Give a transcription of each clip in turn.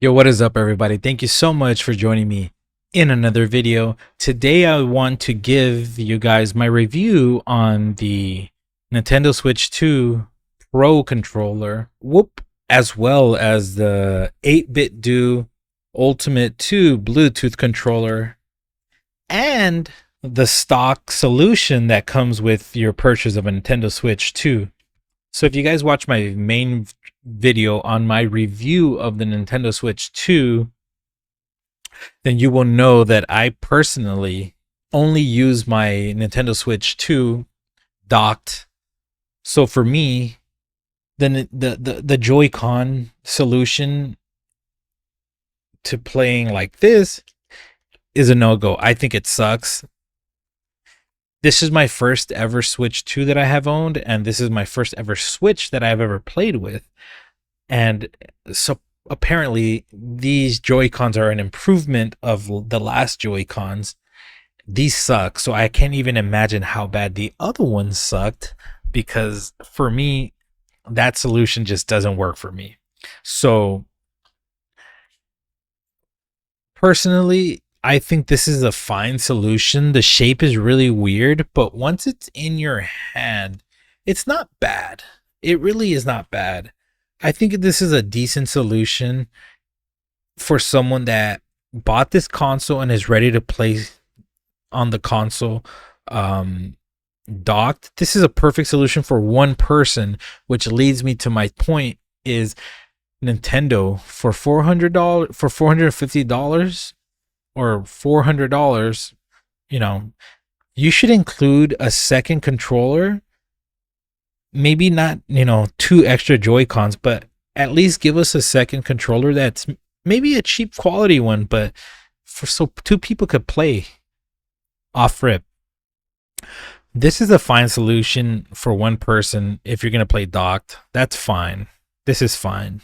Yo, what is up, everybody? Thank you so much for joining me in another video. Today, I want to give you guys my review on the Nintendo Switch 2 Pro controller, as well as the 8BitDo Ultimate 2 Bluetooth controller, and the stock solution that comes with your purchase of a Nintendo Switch 2. So if you guys watch my main video on my review of the Nintendo Switch 2, then you will know that I personally only use my Nintendo Switch 2 docked. So for me, then the Joy-Con solution to playing like this is a no-go. I think it sucks. This is my first ever Switch 2 that I have owned, and this is my first ever Switch that I've ever played with. And so apparently these Joy-Cons are an improvement of the last Joy-Cons. These suck, so I can't even imagine how bad the other ones sucked, because for me, that solution just doesn't work for me. So personally, I think this is a fine solution. The shape is really weird, but once it's in your hand, it's not bad. It really is not bad. I think this is a decent solution for someone that bought this console and is ready to play on the console docked. This is a perfect solution for one person, which leads me to my point is Nintendo for $400, for $450 or $400, you should include a second controller. Maybe not, two extra Joy-Cons, but at least give us a second controller that's maybe a cheap quality one, but so two people could play off rip. This is a fine solution for one person. If you're going to play docked, that's fine. This is fine.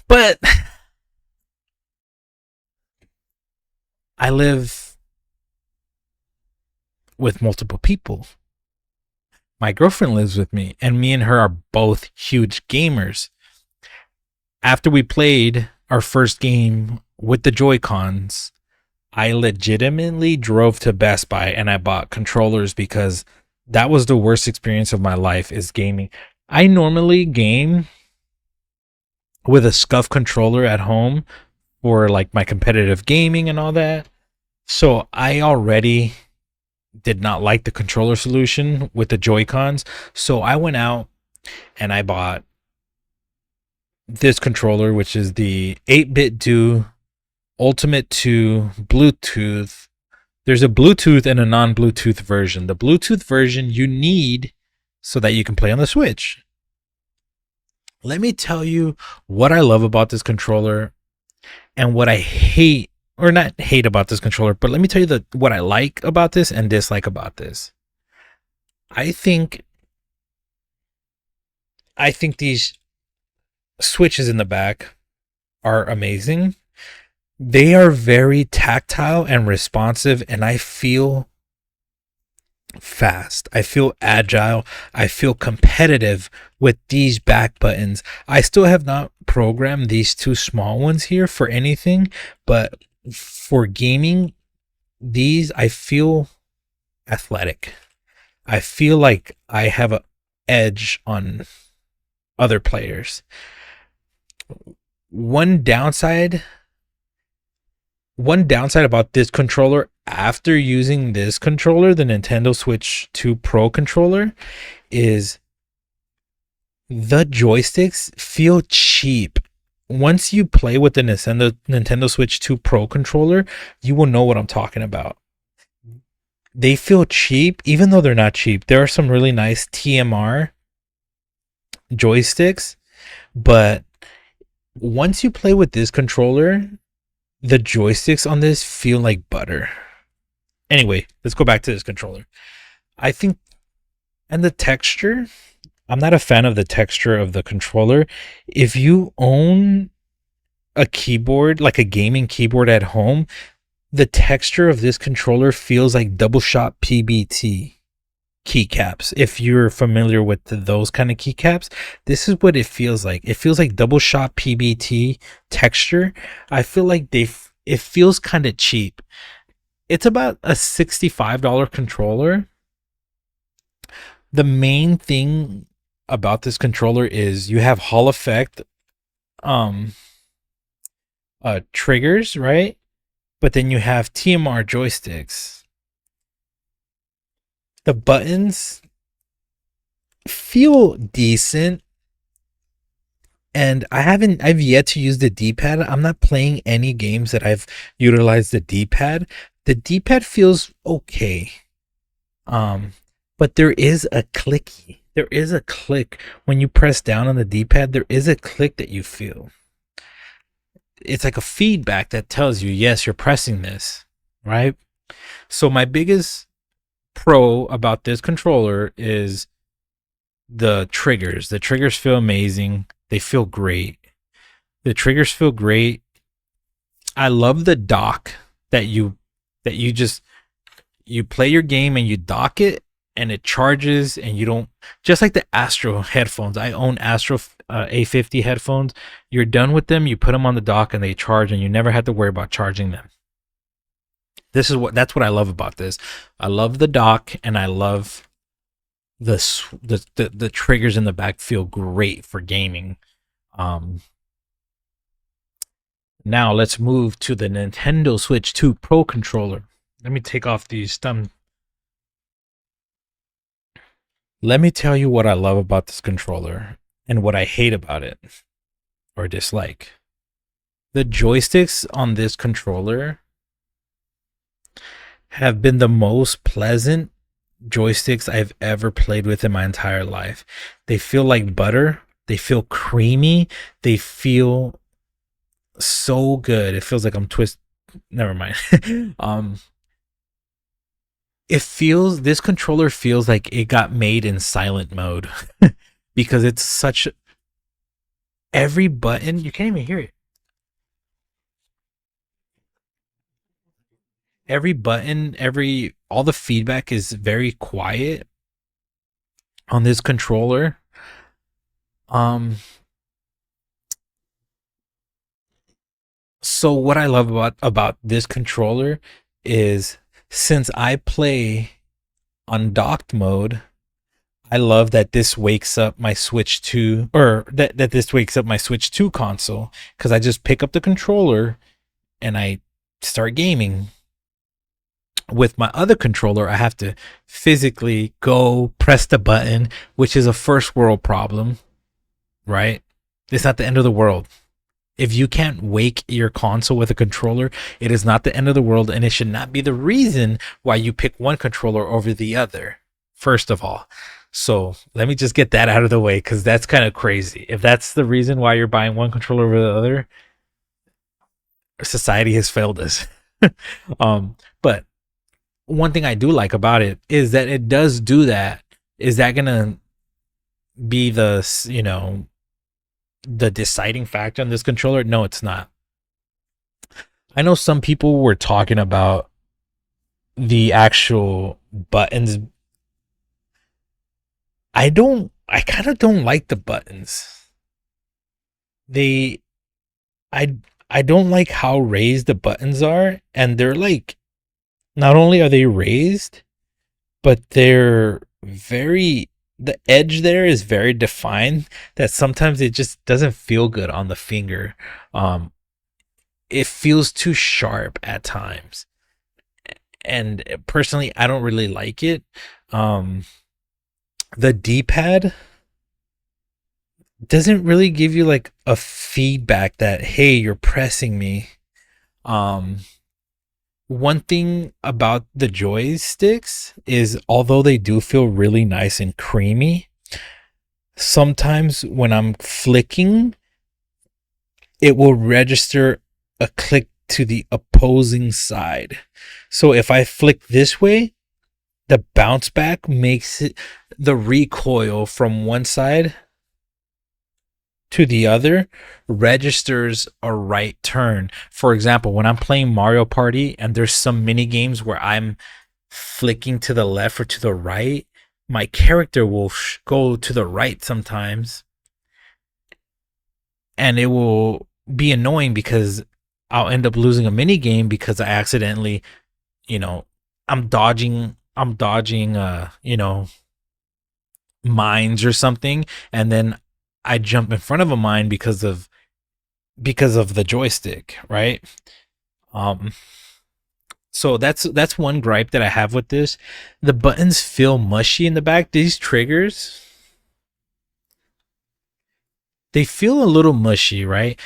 But I live with multiple people. My girlfriend lives with me, and me and her are both huge gamers. After we played our first game with the Joy-Cons, I legitimately drove to Best Buy and I bought controllers because that was the worst experience of my life, is gaming. I normally game with a scuff controller at home for like my competitive gaming and all that. So I already did not like the controller solution with the Joy-Cons. So I went out and I bought this controller, which is the 8BitDo Ultimate 2 Bluetooth. There's a Bluetooth and a non-Bluetooth version. The Bluetooth version you need so that you can play on the Switch. Let me tell you what I love about this controller and what I hate, or not hate about this controller, but let me tell you what I like about this and dislike about this. I think these switches in the back are amazing. They are very tactile and responsive, and I feel fast. I feel agile. I feel competitive with these back buttons. I still have not programmed these two small ones here for anything, but for gaming, these, I feel athletic. I feel like I have an edge on other players. One downside about this controller, after using this controller, the Nintendo Switch 2 Pro controller, is the joysticks feel cheap. Once you play with the Nintendo Switch 2 Pro controller, you will know what I'm talking about. They feel cheap, even though they're not cheap. There are some really nice TMR joysticks, but once you play with this controller, the joysticks on this feel like butter. Anyway, let's go back to this controller. I think, and the texture, I'm not a fan of the texture of the controller. If you own a keyboard, like a gaming keyboard at home, the texture of this controller feels like double shot PBT keycaps. If you're familiar with those kind of keycaps, this is what it feels like. It feels like double shot PBT texture. I feel like it feels kind of cheap. It's about a $65 controller. The main thing about this controller is you have Hall effect um triggers, right? But then you have TMR joysticks. The buttons feel decent, and I've yet to use the D-pad. I'm not playing any games that I've utilized the D-pad. The D-pad feels okay. But there is a clicky. There is a click when you press down on the D-pad. There is a click that you feel. It's like a feedback that tells you, yes, you're pressing this, right? So my biggest pro about this controller is the triggers. The triggers feel amazing. They feel great. The triggers feel great. I love the dock that you just you play your game and you dock it and it charges, and you don't, just like the Astro headphones. I own Astro A50 headphones. You're done with them, you put them on the dock and they charge, and you never have to worry about charging them. That's what I love about this. I love the dock, and I love the triggers in the back feel great for gaming. Now let's move to the Nintendo Switch 2 Pro controller. Let me take off these thumb. Let me tell you what I love about this controller and what I hate about it or dislike. The joysticks on this controller have been the most pleasant joysticks I've ever played with in my entire life. They feel like butter. They feel creamy. They feel so good. It feels like I'm never mind. This controller feels like it got made in silent mode because it's such, every button, you can't even hear it. Every button, all the feedback is very quiet on this controller. So what I love about this controller is, since I play on docked mode, I love that this wakes up my Switch 2, or that this wakes up my Switch 2 console, because I just pick up the controller and I start gaming. With my other controller, I have to physically go press the button, which is a first world problem, right? It's not the end of the world. If you can't wake your console with a controller, it is not the end of the world, and it should not be the reason why you pick one controller over the other, first of all. So let me just get that out of the way, because that's kind of crazy. If that's the reason why you're buying one controller over the other, society has failed us. But one thing I do like about it is that it does do that. Is that going to be the deciding factor on this controller? No, it's not. I know some people were talking about the actual buttons. I kind of don't like the buttons. I don't like how raised the buttons are, and they're like, not only are they raised, but they're the edge there is very defined, that sometimes it just doesn't feel good on the finger. It feels too sharp at times, and personally I don't really like it. The D-pad doesn't really give you like a feedback that, hey, you're pressing me. One thing about the joysticks is, although they do feel really nice and creamy, sometimes when I'm flicking, it will register a click to the opposing side. So if I flick this way, the bounce back makes it, the recoil from one side to the other registers a right turn. For example, when I'm playing Mario Party and there's some mini games where I'm flicking to the left or to the right, my character will go to the right sometimes, and it will be annoying because I'll end up losing a mini game because I accidentally, you know, I'm dodging mines or something, and then I jump in front of a mine because of the joystick, right? Um so that's one gripe that I have with this. The buttons feel mushy in the back. These triggers, they feel a little mushy, right?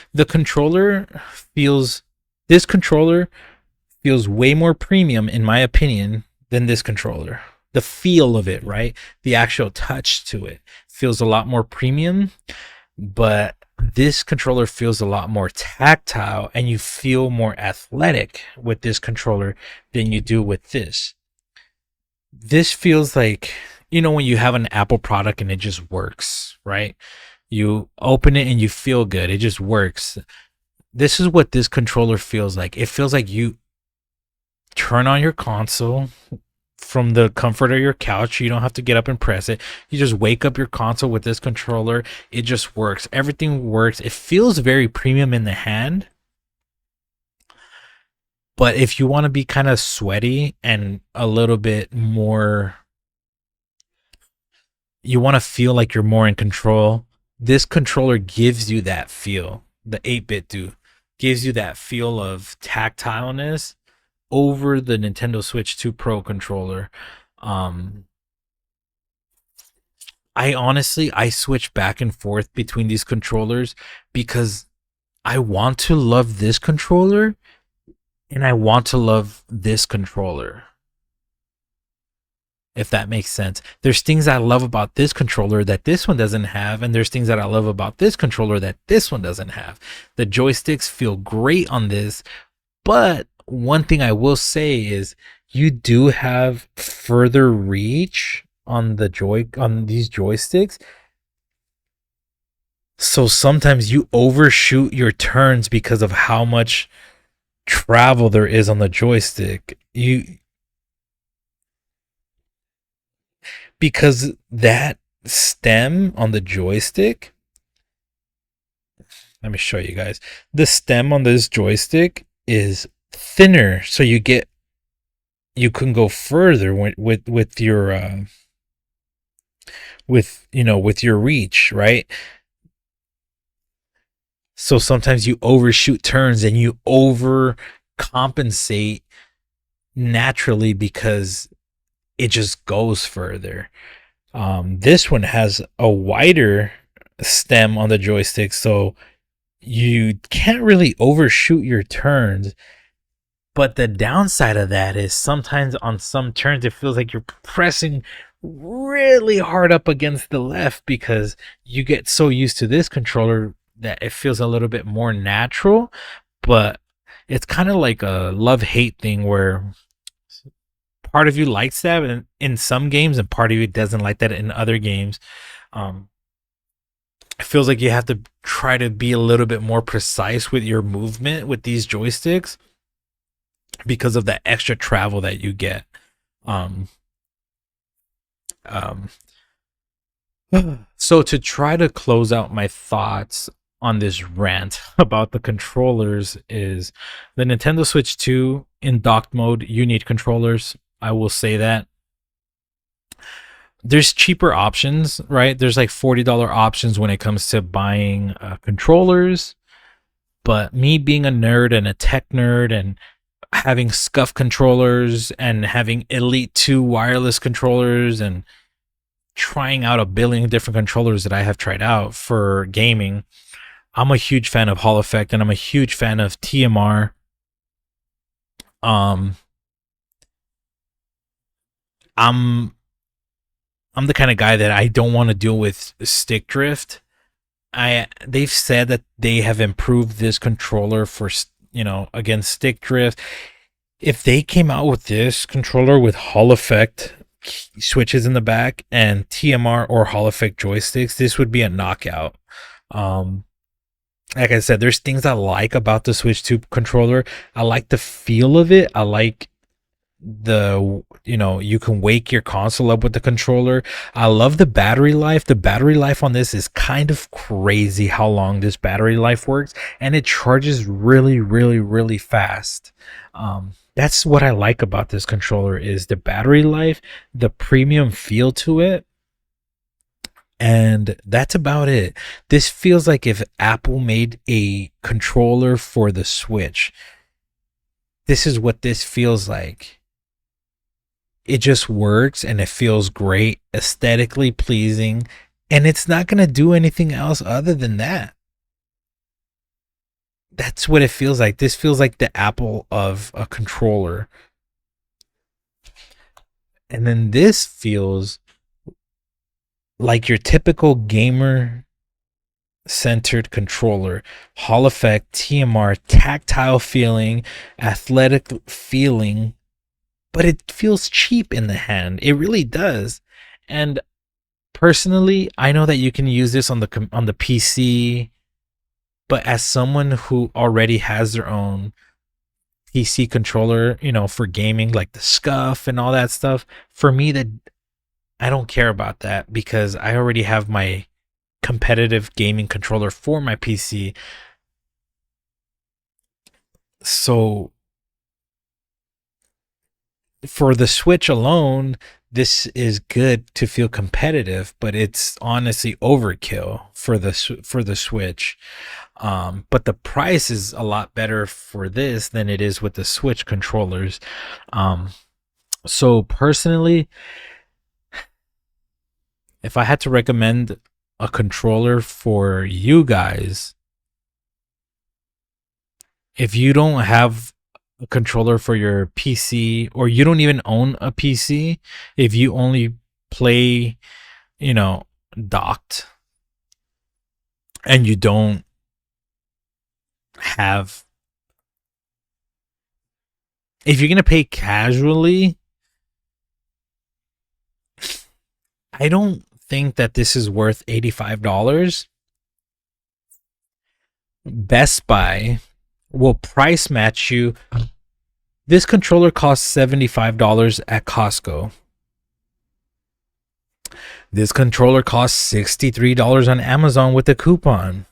Feels this controller feels way more premium in my opinion than this controller. The feel of it, right? The actual touch to it feels a lot more premium, but this controller feels a lot more tactile and you feel more athletic with this controller than you do with this. This feels like, when you have an Apple product and it just works, right? You open it and you feel good. It just works. This is what this controller feels like. It feels like you turn on your console from the comfort of your couch. You don't have to get up and press it. You just wake up your console with this controller. It just works. Everything works. It feels very premium in the hand. But if you want to be kind of sweaty and a little bit more, you want to feel like you're more in control, this controller gives you that feel. The 8BitDo gives you that feel of tactileness over the Nintendo Switch 2 Pro controller. I switch back and forth between these controllers because I want to love this controller and I want to love this controller. If that makes sense. There's things I love about this controller that this one doesn't have, and there's things that I love about this controller that this one doesn't have. The joysticks feel great on this, but one thing I will say is you do have further reach on these joysticks. So sometimes you overshoot your turns because of how much travel there is on the joystick. Because that stem on the joystick, let me show you guys. The stem on this joystick is thinner, so you can go further with your with your reach, right? So sometimes you overshoot turns and you overcompensate naturally because it just goes further. This one has a wider stem on the joystick, so you can't really overshoot your turns. But the downside of that is sometimes on some turns it feels like you're pressing really hard up against the left because you get so used to this controller that it feels a little bit more natural. But it's kind of like a love-hate thing where part of you likes that in some games and part of you doesn't like that in other games. It feels like you have to try to be a little bit more precise with your movement with these joysticks because of that extra travel that you get. So to try to close out my thoughts on this rant about the controllers is the Nintendo Switch 2 in docked mode, you need controllers. I will say that. There's cheaper options, right? There's like $40 options when it comes to buying controllers. But me being a nerd and a tech nerd and having SCUF controllers and having Elite 2 wireless controllers and trying out a billion different controllers that I have tried out for gaming, I'm a huge fan of Hall Effect and I'm a huge fan of TMR. I'm the kind of guy that I don't want to deal with stick drift. They've said that they have improved this controller for against stick drift. If they came out with this controller with Hall Effect switches in the back and TMR or Hall Effect joysticks, this would be a knockout. Like I said, there's things I like about the Switch 2 controller. I like the feel of it. I like you can wake your console up with the controller. I love the battery life. The battery life on this is kind of crazy how long this battery life works, and it charges really, really, really fast. That's what I like about this controller is the battery life, the premium feel to it, and that's about it. This feels like if Apple made a controller for the Switch. This is what this feels like. It just works and it feels great, aesthetically pleasing, and it's not going to do anything else other than that. That's what it feels like. This feels like the Apple of a controller. And then this feels like your typical gamer centered controller. Hall effect, TMR, tactile feeling, athletic feeling, but it feels cheap in the hand. It really does. And personally, I know that you can use this on the PC, but as someone who already has their own PC controller, for gaming, like the Scuff and all that stuff, for me, that I don't care about that because I already have my competitive gaming controller for my PC. So for the Switch alone, this is good to feel competitive, but it's honestly overkill for the Switch. But the price is a lot better for this than it is with the Switch controllers. So personally, if I had to recommend a controller for you guys, if you don't have a controller for your PC or you don't even own a PC, if you only play, docked, and you don't have, if you're going to pay casually, I don't think that this is worth $85. Best Buy will price match you. This controller costs $75 at Costco. This controller costs $63 on Amazon with a coupon.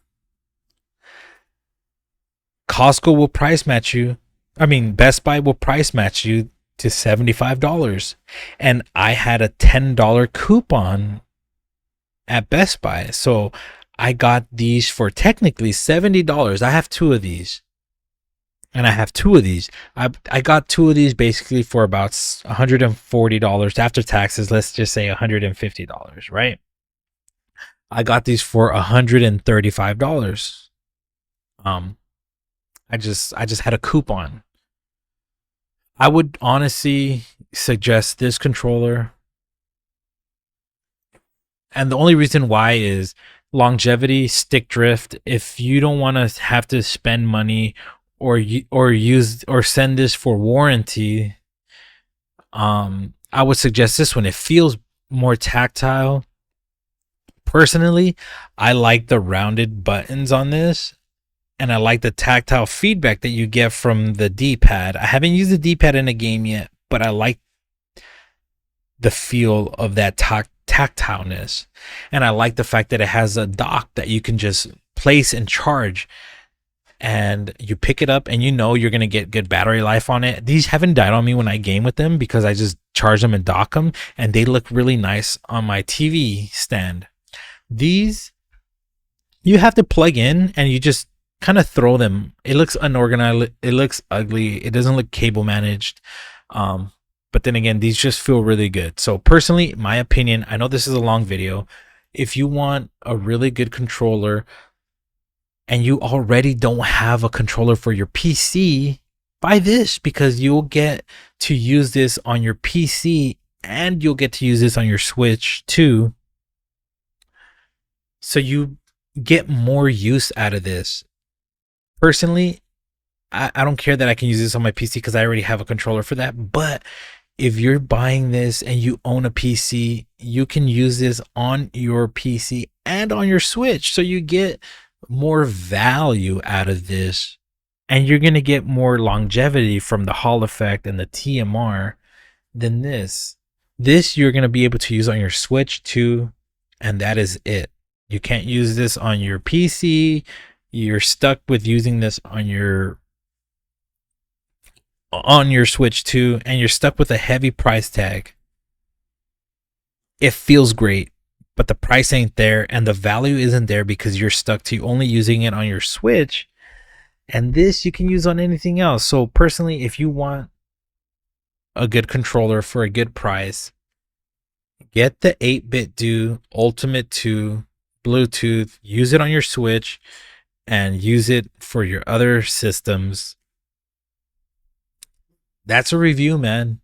Costco will price match you. Best Buy will price match you to $75. And I had a $10 coupon at Best Buy. So I got these for technically $70. I have two of these. And I have two of these. I got two of these basically for about $140 after taxes. Let's just say $150, right? I got these for $135. I just had a coupon. I would honestly suggest this controller. And the only reason why is longevity, stick drift. If you don't want to have to spend money or use or send this for warranty, I would suggest this one. It feels more tactile. Personally, I like the rounded buttons on this, and I like the tactile feedback that you get from the D-pad. I haven't used the D-pad in a game yet, but I like the feel of that tactileness, and I like the fact that it has a dock that you can just place and charge, and you pick it up and you're going to get good battery life on it. These haven't died on me when I game with them because I just charge them and dock them, and they look really nice on my TV stand. These you have to plug in and you just kind of throw them. It looks unorganized, it looks ugly, it doesn't look cable managed. But then again, these just feel really good. So personally, my opinion, I know this is a long video. If you want a really good controller and you already don't have a controller for your PC, buy this because you'll get to use this on your PC and you'll get to use this on your Switch too. So you get more use out of this. Personally, I don't care that I can use this on my PC because I already have a controller for that. But if you're buying this and you own a PC, you can use this on your PC and on your Switch. So you get more value out of this, and you're going to get more longevity from the Hall effect and the TMR. than this you're going to be able to use on your Switch too, and that is it. You can't use this on your PC. You're stuck with using this on your Switch too, and you're stuck with a heavy price tag. It feels great, but the price ain't there and the value isn't there because you're stuck to only using it on your Switch, and this you can use on anything else. So personally, if you want a good controller for a good price, get the 8BitDo Ultimate 2 Bluetooth, use it on your Switch and use it for your other systems. That's a review, man.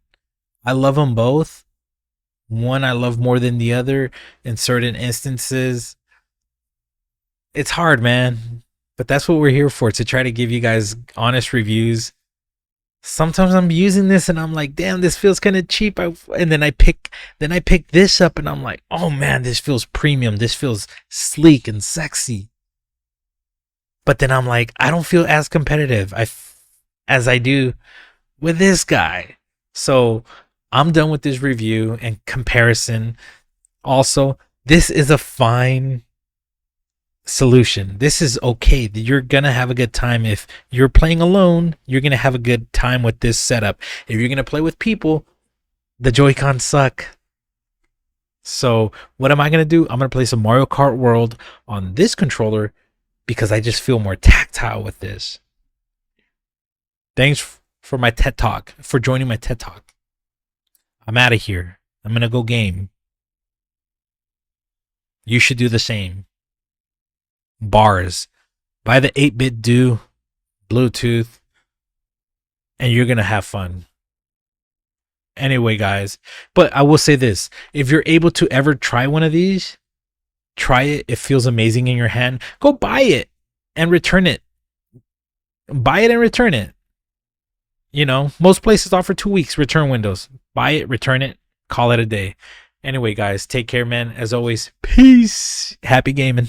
I love them both. One I love more than the other in certain instances. It's hard, man, but that's what we're here for, to try to give you guys honest reviews. Sometimes I'm using this and I'm like, damn, this feels kind of cheap. And then I pick this up and I'm like, oh man, this feels premium. This feels sleek and sexy. But then I'm like, I don't feel as competitive as I do with this guy. So I'm done with this review and comparison. Also, this is a fine solution. This is okay. You're gonna have a good time. If you're playing alone, you're gonna have a good time with this setup. If you're gonna play with people, the Joy-Cons suck. So what am I gonna do? I'm gonna play some Mario Kart World on this controller because I just feel more tactile with this. Thanks for my TED Talk, for joining my TED Talk. I'm out of here. I'm gonna go game. You should do the same. Bars. Buy the 8BitDo Bluetooth and you're gonna have fun. Anyway, guys, but I will say this: if you're able to ever try one of these, try it. It feels amazing in your hand. Go buy it and return it. Buy it and return it. You know, most places offer 2 weeks return windows. Buy it, return it, call it a day. Anyway, guys, take care, man. As always, peace. Happy gaming.